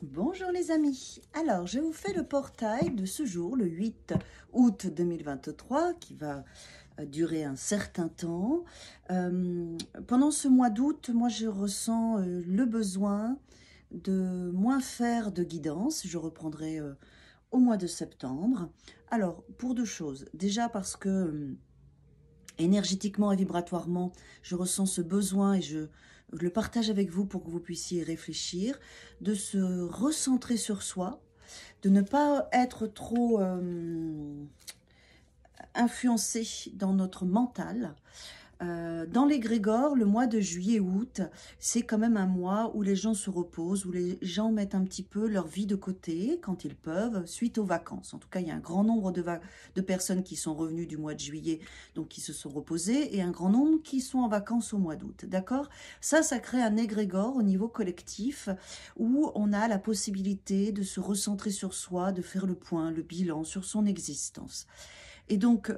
Bonjour les amis, alors je vous fais le portail de ce jour, le 8 août 2023, qui va durer un certain temps. Pendant ce mois d'août, moi je ressens le besoin de moins faire de guidance, je reprendrai au mois de septembre. Alors, pour deux choses, déjà parce que énergétiquement et vibratoirement, je ressens ce besoin et je le partage avec vous pour que vous puissiez y réfléchir, de se recentrer sur soi, de ne pas être trop influencé dans notre mental. Dans l'égrégore, le mois de juillet-août, c'est quand même un mois où les gens se reposent, où les gens mettent un petit peu leur vie de côté quand ils peuvent, suite aux vacances. En tout cas, il y a un grand nombre de personnes qui sont revenues du mois de juillet, donc qui se sont reposées, et un grand nombre qui sont en vacances au mois d'août. D'accord? Ça crée un égrégore au niveau collectif où on a la possibilité de se recentrer sur soi, de faire le point, le bilan sur son existence. Et donc,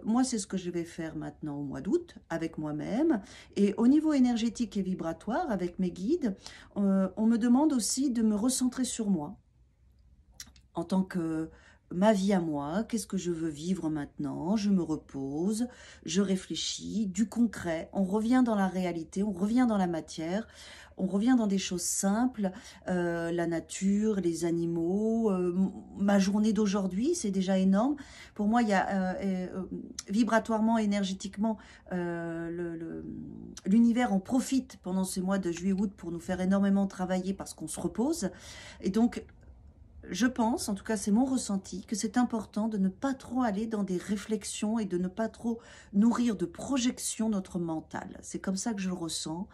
moi, c'est ce que je vais faire maintenant au mois d'août avec moi-même. Et au niveau énergétique et vibratoire, avec mes guides, on me demande aussi de me recentrer sur moi en tant que ma vie à moi, qu'est-ce que je veux vivre maintenant, je me repose, je réfléchis, du concret, on revient dans la réalité, on revient dans la matière, on revient dans des choses simples, la nature, les animaux, ma journée d'aujourd'hui, c'est déjà énorme. Pour moi, il y a vibratoirement, énergétiquement, l'univers en profite pendant ce mois de juillet-août pour nous faire énormément travailler parce qu'on se repose. Et donc, je pense, en tout cas c'est mon ressenti, que c'est important de ne pas trop aller dans des réflexions et de ne pas trop nourrir de projections notre mental. C'est comme ça que je le ressens.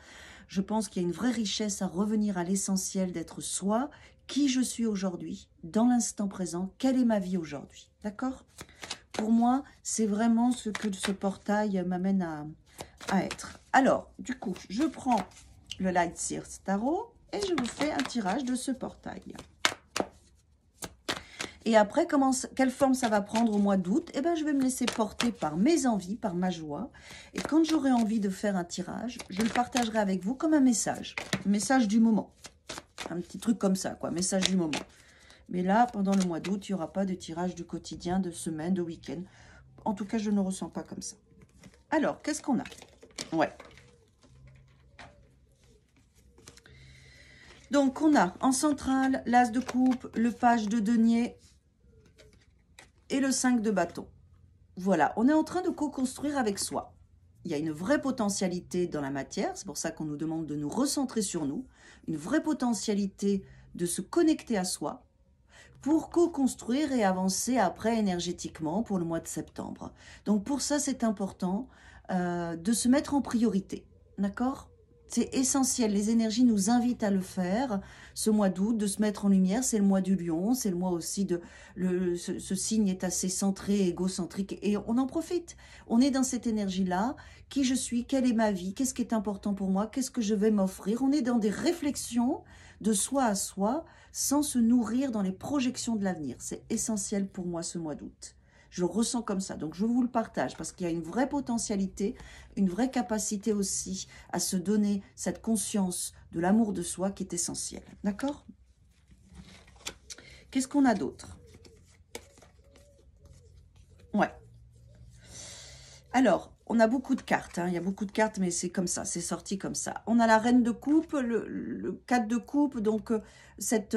Je pense qu'il y a une vraie richesse à revenir à l'essentiel d'être soi, qui je suis aujourd'hui, dans l'instant présent, quelle est ma vie aujourd'hui. D'accord? Pour moi, c'est vraiment ce que ce portail m'amène à être. Alors, du coup, je prends le Light Seers Tarot et je vous fais un tirage de ce portail. Et après, quelle forme ça va prendre au mois d'août? Eh bien, je vais me laisser porter par mes envies, par ma joie. Et quand j'aurai envie de faire un tirage, je le partagerai avec vous comme un message du moment. Un petit truc comme ça, quoi, message du moment. Mais là, pendant le mois d'août, il n'y aura pas de tirage du quotidien, de semaine, de week-end. En tout cas, je ne le ressens pas comme ça. Alors, qu'est-ce qu'on a? Ouais. Donc, on a en centrale l'as de coupe, le page de denier et le 5 de bâton. Voilà, on est en train de co-construire avec soi. Il y a une vraie potentialité dans la matière, c'est pour ça qu'on nous demande de nous recentrer sur nous, une vraie potentialité de se connecter à soi pour co-construire et avancer après énergétiquement pour le mois de septembre. Donc pour ça, c'est important de se mettre en priorité, d'accord ? C'est essentiel, les énergies nous invitent à le faire ce mois d'août, de se mettre en lumière. C'est le mois du lion, c'est le mois aussi de... ce signe est assez centré, égocentrique, et on en profite. On est dans cette énergie-là. Qui je suis, quelle est ma vie, qu'est-ce qui est important pour moi, qu'est-ce que je vais m'offrir. On est dans des réflexions de soi à soi, sans se nourrir dans les projections de l'avenir. C'est essentiel pour moi ce mois d'août. Je le ressens comme ça, donc je vous le partage parce qu'il y a une vraie potentialité, une vraie capacité aussi à se donner cette conscience de l'amour de soi qui est essentielle. D'accord? Qu'est-ce qu'on a d'autre? Ouais. Alors, on a beaucoup de cartes, hein. Il y a beaucoup de cartes, mais c'est comme ça, c'est sorti comme ça. On a la reine de coupe, le 4 de coupe, donc cet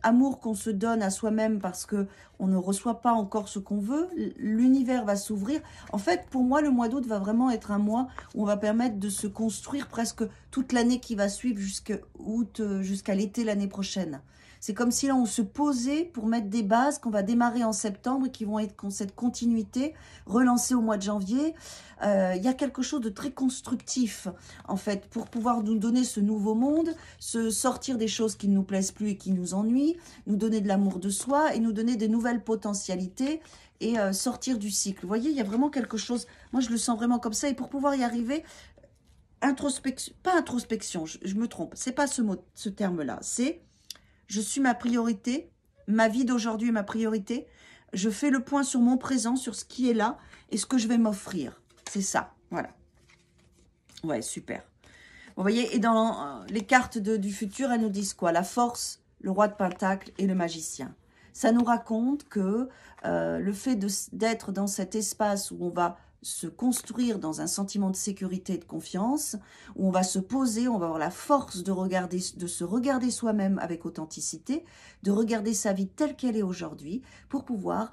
amour qu'on se donne à soi-même parce que on ne reçoit pas encore ce qu'on veut, l'univers va s'ouvrir. En fait, pour moi, le mois d'août va vraiment être un mois où on va permettre de se construire presque toute l'année qui va suivre jusqu'à l'été l'année prochaine. C'est comme si là, on se posait pour mettre des bases qu'on va démarrer en septembre et qui vont être cette continuité, relancée au mois de janvier. Il y a quelque chose de très constructif, en fait, pour pouvoir nous donner ce nouveau monde, se sortir des choses qui ne nous plaisent plus et qui nous ennuient, nous donner de l'amour de soi et nous donner des nouvelles potentialités et sortir du cycle. Vous voyez, il y a vraiment quelque chose, moi je le sens vraiment comme ça, et pour pouvoir y arriver, introspection, pas introspection, je me trompe, c'est pas ce terme-là, c'est... Je suis ma priorité, ma vie d'aujourd'hui est ma priorité. Je fais le point sur mon présent, sur ce qui est là et ce que je vais m'offrir. C'est ça, voilà. Ouais, super. Vous voyez, et dans les cartes du futur, elles nous disent quoi? La force, le roi de Pentacle et le magicien. Ça nous raconte que le fait d'être dans cet espace où on va se construire dans un sentiment de sécurité et de confiance, où on va se poser, on va avoir la force de se regarder soi-même avec authenticité, de regarder sa vie telle qu'elle est aujourd'hui, pour pouvoir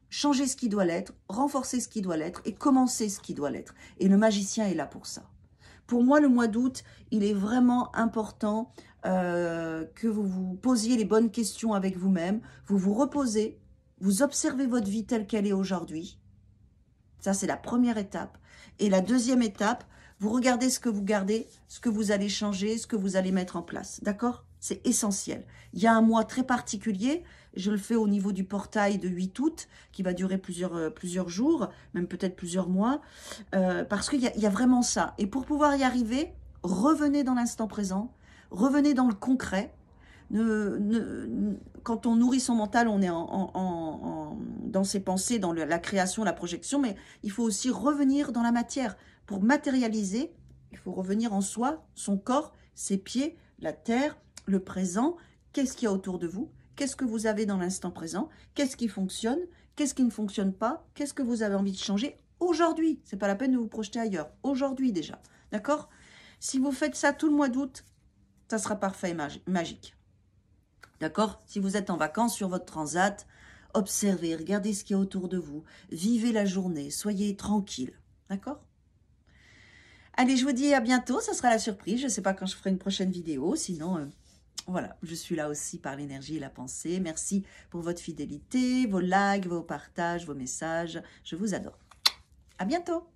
changer ce qui doit l'être, renforcer ce qui doit l'être et commencer ce qui doit l'être. Et le magicien est là pour ça. Pour moi, le mois d'août, il est vraiment important que vous vous posiez les bonnes questions avec vous-même, vous vous reposez, vous observez votre vie telle qu'elle est aujourd'hui. Ça, c'est la première étape. Et la deuxième étape, vous regardez ce que vous gardez, ce que vous allez changer, ce que vous allez mettre en place. D'accord? C'est essentiel. Il y a un mois très particulier. Je le fais au niveau du portail de 8 août, qui va durer plusieurs jours, même peut-être plusieurs mois, parce qu'il y a vraiment ça. Et pour pouvoir y arriver, revenez dans l'instant présent, revenez dans le concret. Quand on nourrit son mental, on est dans ses pensées, dans la création, la projection, mais il faut aussi revenir dans la matière. Pour matérialiser, il faut revenir en soi, son corps, ses pieds, la terre, le présent. Qu'est-ce qu'il y a autour de vous? Qu'est-ce que vous avez dans l'instant présent? Qu'est-ce qui fonctionne? Qu'est-ce qui ne fonctionne pas? Qu'est-ce que vous avez envie de changer aujourd'hui? C'est pas la peine de vous projeter ailleurs. Aujourd'hui déjà. D'accord? Si vous faites ça tout le mois d'août, ça sera parfait et magique. D'accord? Si vous êtes en vacances sur votre transat, observez, regardez ce qu'il y a autour de vous. Vivez la journée, soyez tranquille. D'accord? Allez, je vous dis à bientôt, ça sera la surprise. Je ne sais pas quand je ferai une prochaine vidéo, sinon, voilà, je suis là aussi par l'énergie et la pensée. Merci pour votre fidélité, vos likes, vos partages, vos messages. Je vous adore. À bientôt!